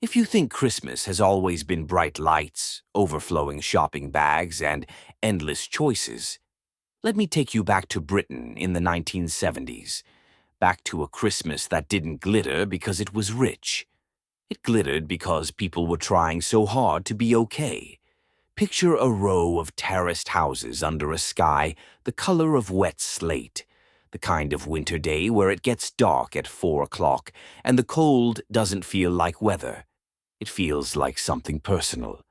If you think Christmas has always been bright lights, overflowing shopping bags, and endless choices, let me take you back to Britain in the 1970s, back to a Christmas that didn't glitter because it was rich. It glittered because people were trying so hard to be okay. Picture a row of terraced houses under a sky the color of wet slate, the kind of winter day where it gets dark at 4 o'clock and the cold doesn't feel like weather. It feels like something personal.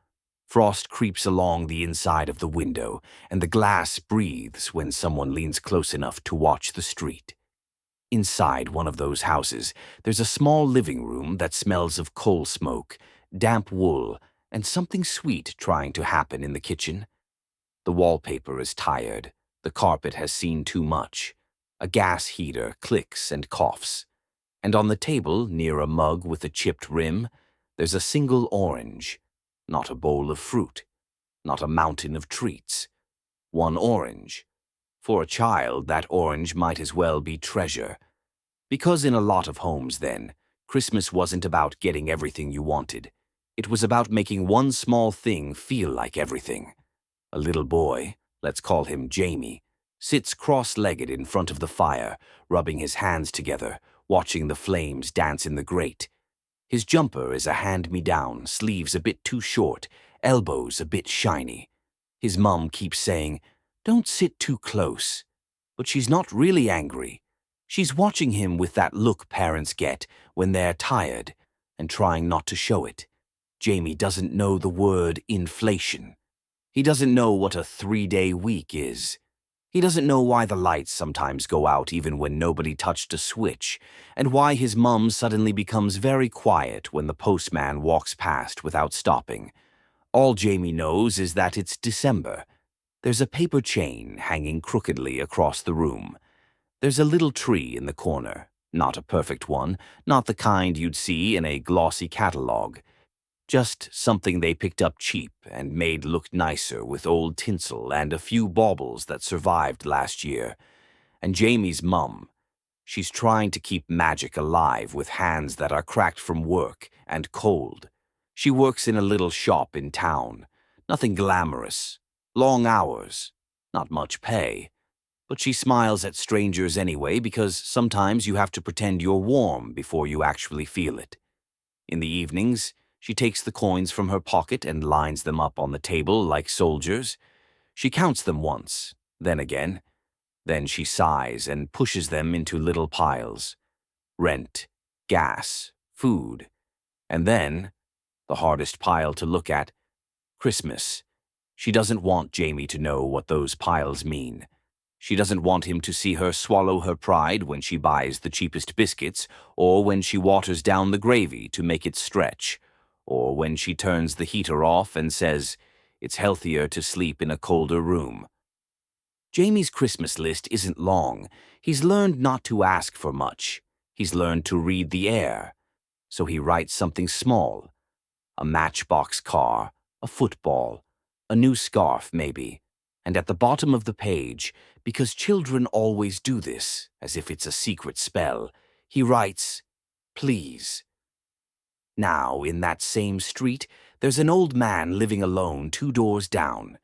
Frost creeps along the inside of the window, and the glass breathes when someone leans close enough to watch the street. Inside one of those houses, there's a small living room that smells of coal smoke, damp wool, and something sweet trying to happen in the kitchen. The wallpaper is tired. The carpet has seen too much. A gas heater clicks and coughs. And on the table, near a mug with a chipped rim, there's a single orange. Not a bowl of fruit. Not a mountain of treats. One orange. For a child, that orange might as well be treasure. Because in a lot of homes then, Christmas wasn't about getting everything you wanted. It was about making one small thing feel like everything. A little boy, let's call him Jamie, sits cross-legged in front of the fire, rubbing his hands together, watching the flames dance in the grate. His jumper is a hand-me-down, sleeves a bit too short, elbows a bit shiny. His mum keeps saying, "Don't sit too close." But she's not really angry. She's watching him with that look parents get when they're tired and trying not to show it. Jamie doesn't know the word inflation. He doesn't know what a 3-day week is. He doesn't know why the lights sometimes go out even when nobody touched a switch, and why his mum suddenly becomes very quiet when the postman walks past without stopping. All Jamie knows is that it's December. There's a paper chain hanging crookedly across the room. There's a little tree in the corner, not a perfect one, not the kind you'd see in a glossy catalogue. Just something they picked up cheap and made look nicer with old tinsel and a few baubles that survived last year. And Jamie's mum, she's trying to keep magic alive with hands that are cracked from work and cold. She works in a little shop in town. Nothing glamorous. Long hours. Not much pay. But she smiles at strangers anyway because sometimes you have to pretend you're warm before you actually feel it. In the evenings, she takes the coins from her pocket and lines them up on the table like soldiers. She counts them once, then again. Then she sighs and pushes them into little piles. Rent, gas, food. And then, the hardest pile to look at, Christmas. She doesn't want Jamie to know what those piles mean. She doesn't want him to see her swallow her pride when she buys the cheapest biscuits, or when she waters down the gravy to make it stretch, or when she turns the heater off and says, "It's healthier to sleep in a colder room." Jamie's Christmas list isn't long. He's learned not to ask for much. He's learned to read the air. So he writes something small. A matchbox car, a football, a new scarf maybe. And at the bottom of the page, because children always do this, as if it's a secret spell, he writes, "Please." Now, in that same street, there's an old man living alone 2 doors down.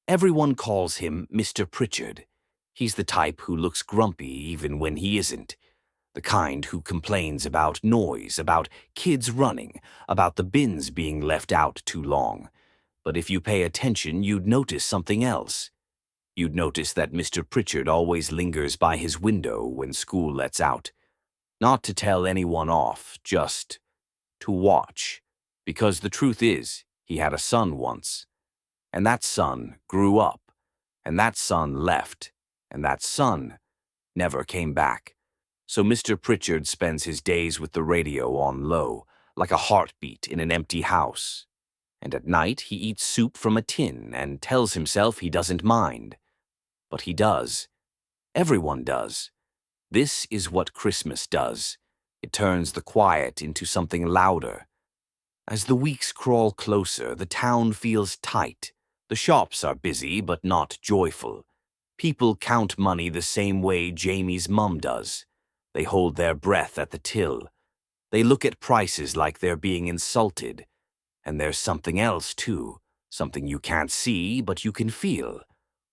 Everyone calls him Mr. Pritchard. He's the type who looks grumpy even when he isn't. The kind who complains about noise, about kids running, about the bins being left out too long. But if you pay attention, you'd notice something else. You'd notice that Mr. Pritchard always lingers by his window when school lets out. Not to tell anyone off, just to watch. Because the truth is, he had a son once. And that son grew up. And that son left. And that son never came back. So Mr. Pritchard spends his days with the radio on low, like a heartbeat in an empty house. And at night he eats soup from a tin and tells himself he doesn't mind. But he does. Everyone does. This is what Christmas does. It turns the quiet into something louder. As the weeks crawl closer, the town feels tight. The shops are busy but not joyful. People count money the same way Jamie's mum does. They hold their breath at the till. They look at prices like they're being insulted. And there's something else, too. Something you can't see, but you can feel.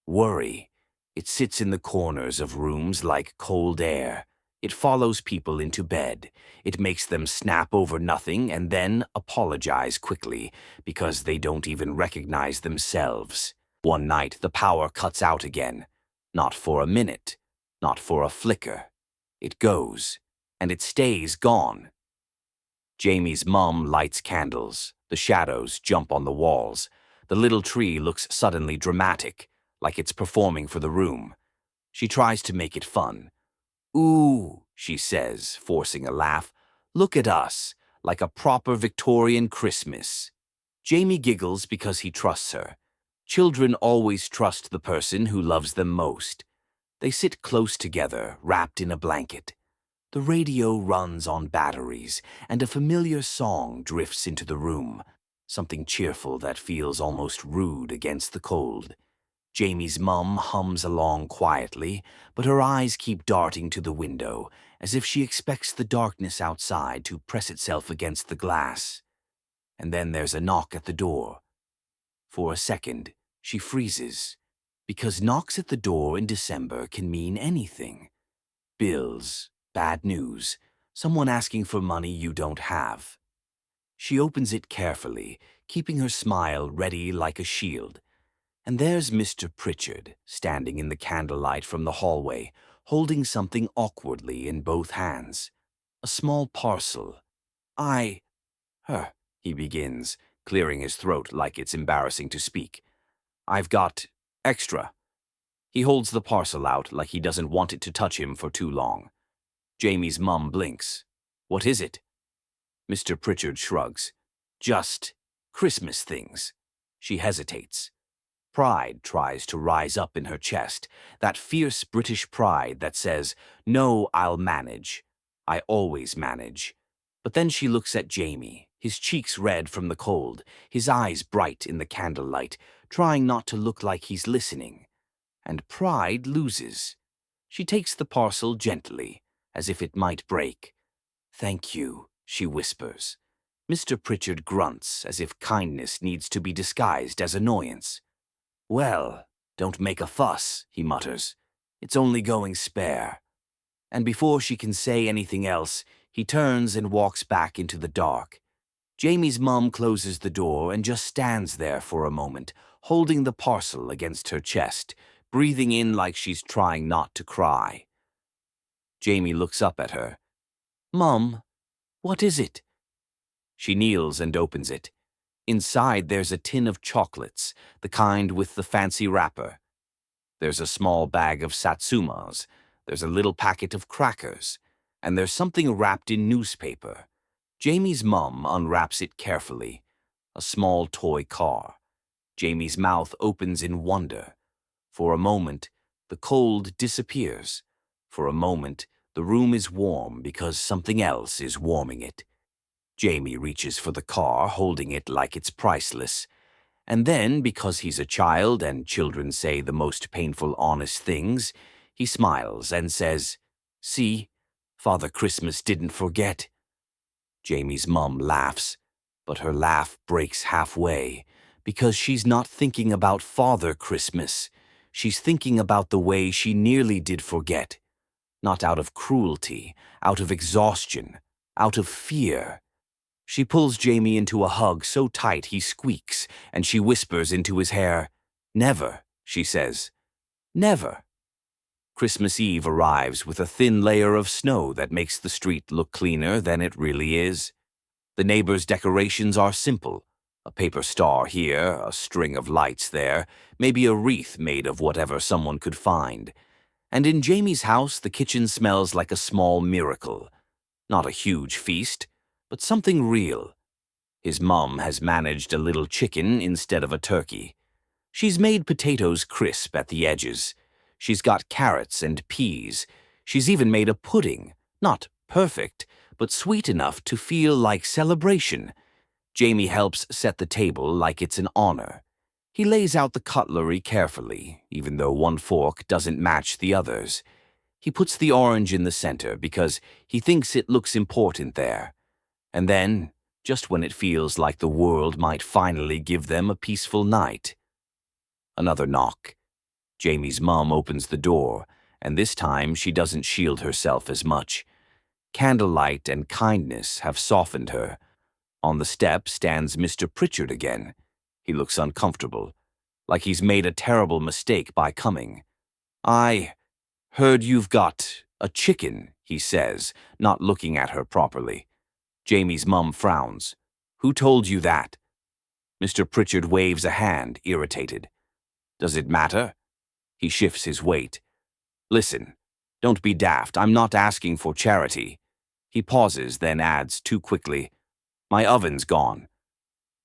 Worry. It sits in the corners of rooms like cold air. It follows people into bed. It makes them snap over nothing and then apologize quickly because they don't even recognize themselves. One night, the power cuts out again. Not for a minute. Not for a flicker. It goes. And it stays gone. Jamie's mum lights candles. The shadows jump on the walls. The little tree looks suddenly dramatic, like it's performing for the room. She tries to make it fun. "Ooh," she says, forcing a laugh. "Look at us, like a proper Victorian Christmas." Jamie giggles because he trusts her. Children always trust the person who loves them most. They sit close together, wrapped in a blanket. The radio runs on batteries, and a familiar song drifts into the room, something cheerful that feels almost rude against the cold. Jamie's mum hums along quietly, but her eyes keep darting to the window, as if she expects the darkness outside to press itself against the glass. And then there's a knock at the door. For a second, she freezes, because knocks at the door in December can mean anything. Bills, bad news, someone asking for money you don't have. She opens it carefully, keeping her smile ready like a shield. And there's Mr. Pritchard, standing in the candlelight from the hallway, holding something awkwardly in both hands. A small parcel. He begins, clearing his throat like it's embarrassing to speak. "I've got extra." He holds the parcel out like he doesn't want it to touch him for too long. Jamie's mum blinks. "What is it?" Mr. Pritchard shrugs. "Just Christmas things." She hesitates. Pride tries to rise up in her chest, that fierce British pride that says, "No, I'll manage. I always manage." But then she looks at Jamie, his cheeks red from the cold, his eyes bright in the candlelight, trying not to look like he's listening. And pride loses. She takes the parcel gently, as if it might break. "Thank you," she whispers. Mr. Pritchard grunts as if kindness needs to be disguised as annoyance. "Well, don't make a fuss," he mutters. "It's only going spare." And before she can say anything else, he turns and walks back into the dark. Jamie's mum closes the door and just stands there for a moment, holding the parcel against her chest, breathing in like she's trying not to cry. Jamie looks up at her. "Mum, what is it?" She kneels and opens it. Inside there's a tin of chocolates, the kind with the fancy wrapper. There's a small bag of satsumas, there's a little packet of crackers, and there's something wrapped in newspaper. Jamie's mum unwraps it carefully. A small toy car. Jamie's mouth opens in wonder. For a moment, the cold disappears. For a moment, the room is warm because something else is warming it. Jamie reaches for the car, holding it like it's priceless. And then, because he's a child and children say the most painful, honest things, he smiles and says, "See, Father Christmas didn't forget." Jamie's mum laughs, but her laugh breaks halfway, because she's not thinking about Father Christmas. She's thinking about the way she nearly did forget. Not out of cruelty, out of exhaustion, out of fear. She pulls Jamie into a hug so tight he squeaks, and she whispers into his hair, "Never," she says. "Never." Christmas Eve arrives with a thin layer of snow that makes the street look cleaner than it really is. The neighbors' decorations are simple. A paper star here, a string of lights there, maybe a wreath made of whatever someone could find. And in Jamie's house, the kitchen smells like a small miracle. Not a huge feast, but something real. His mum has managed a little chicken instead of a turkey. She's made potatoes crisp at the edges. She's got carrots and peas. She's even made a pudding, not perfect, but sweet enough to feel like celebration. Jamie helps set the table like it's an honor. He lays out the cutlery carefully, even though one fork doesn't match the others. He puts the orange in the center because he thinks it looks important there. And then, just when it feels like the world might finally give them a peaceful night. Another knock. Jamie's mum opens the door, and this time she doesn't shield herself as much. Candlelight and kindness have softened her. On the step stands Mr. Pritchard again. He looks uncomfortable, like he's made a terrible mistake by coming. "I heard you've got a chicken," he says, not looking at her properly. Jamie's mum frowns. "Who told you that?" Mr. Pritchard waves a hand, irritated. "Does it matter?" He shifts his weight. "Listen, don't be daft. I'm not asking for charity." He pauses, then adds too quickly, "My oven's gone."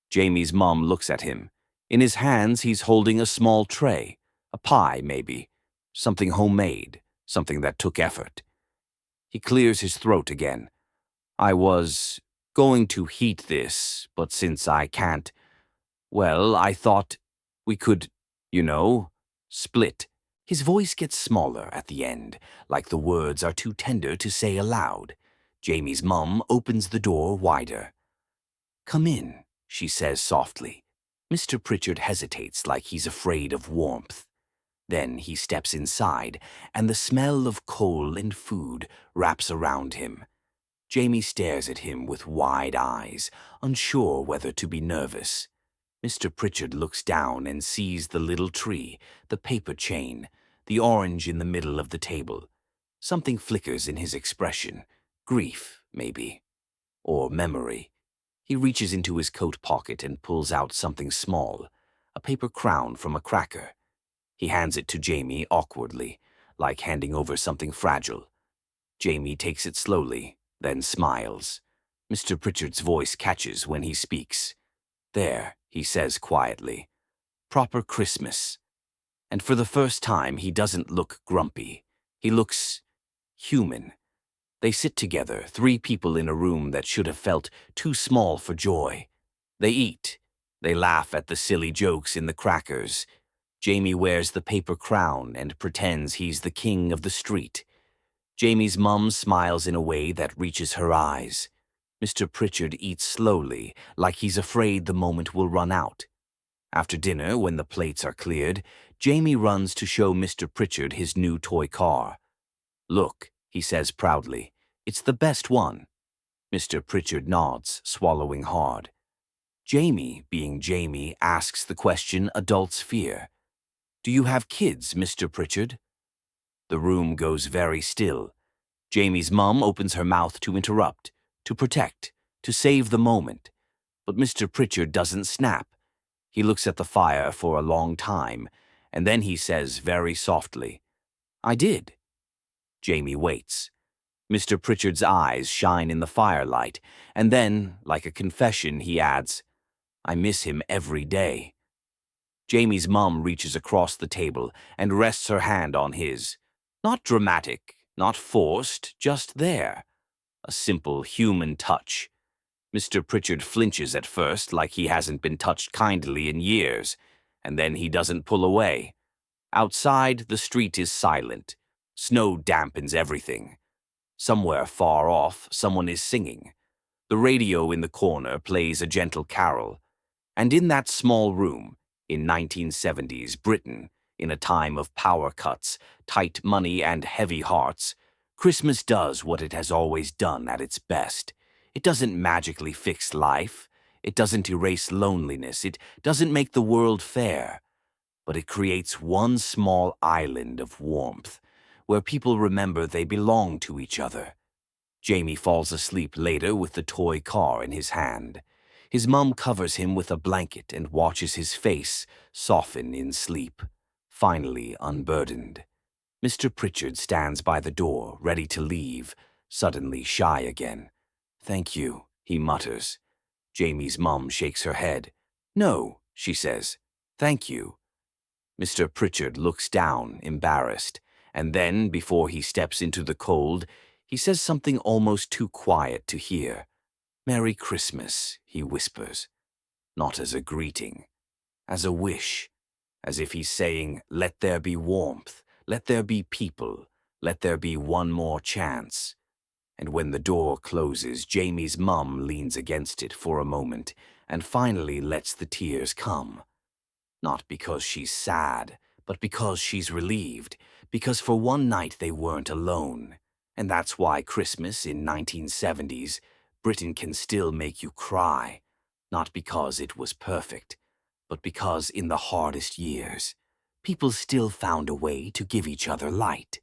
Jamie's mum looks at him. In his hands, he's holding a small tray. A pie, maybe. Something homemade. Something that took effort. He clears his throat again. "I was going to heat this, but since I can't, well, I thought we could, split." His voice gets smaller at the end, like the words are too tender to say aloud. Jamie's mum opens the door wider. "Come in," she says softly. Mr. Pritchard hesitates like he's afraid of warmth. Then he steps inside, and the smell of coal and food wraps around him. Jamie stares at him with wide eyes, unsure whether to be nervous. Mr. Pritchard looks down and sees the little tree, the paper chain, the orange in the middle of the table. Something flickers in his expression. Grief, maybe. Or memory. He reaches into his coat pocket and pulls out something small, a paper crown from a cracker. He hands it to Jamie awkwardly, like handing over something fragile. Jamie takes it slowly, then smiles. Mr. Pritchard's voice catches when he speaks. "There," he says quietly. "Proper Christmas." And for the first time, he doesn't look grumpy. He looks human. They sit together, 3 people in a room that should have felt too small for joy. They eat. They laugh at the silly jokes in the crackers. Jamie wears the paper crown and pretends he's the king of the street. Jamie's mum smiles in a way that reaches her eyes. Mr. Pritchard eats slowly, like he's afraid the moment will run out. After dinner, when the plates are cleared, Jamie runs to show Mr. Pritchard his new toy car. "Look," he says proudly, "it's the best one." Mr. Pritchard nods, swallowing hard. Jamie, being Jamie, asks the question adults fear. "Do you have kids, Mr. Pritchard?" The room goes very still. Jamie's mum opens her mouth to interrupt, to protect, to save the moment. But Mr. Pritchard doesn't snap. He looks at the fire for a long time, and then he says very softly, "I did." Jamie waits. Mr. Pritchard's eyes shine in the firelight, and then, like a confession, he adds, "I miss him every day." Jamie's mum reaches across the table and rests her hand on his. Not dramatic, not forced, just there. A simple human touch. Mr. Pritchard flinches at first, like he hasn't been touched kindly in years, and then he doesn't pull away. Outside, the street is silent. Snow dampens everything. Somewhere far off, someone is singing. The radio in the corner plays a gentle carol. And in that small room, in 1970s Britain, in a time of power cuts, tight money, and heavy hearts, Christmas does what it has always done at its best. It doesn't magically fix life. It doesn't erase loneliness. It doesn't make the world fair. But it creates one small island of warmth, where people remember they belong to each other. Jamie falls asleep later with the toy car in his hand. His mum covers him with a blanket and watches his face soften in sleep, finally unburdened. Mr. Pritchard stands by the door, ready to leave, suddenly shy again. "Thank you," he mutters. Jamie's mum shakes her head. "No," she says. "Thank you." Mr. Pritchard looks down, embarrassed, and then, before he steps into the cold, he says something almost too quiet to hear. "Merry Christmas," he whispers. Not as a greeting, as a wish, as if he's saying, "Let there be warmth, let there be people, let there be one more chance." And when the door closes, Jamie's mum leans against it for a moment and finally lets the tears come. Not because she's sad, but because she's relieved, because for one night they weren't alone. And that's why Christmas in 1970s, Britain can still make you cry, not because it was perfect, but because in the hardest years, people still found a way to give each other light.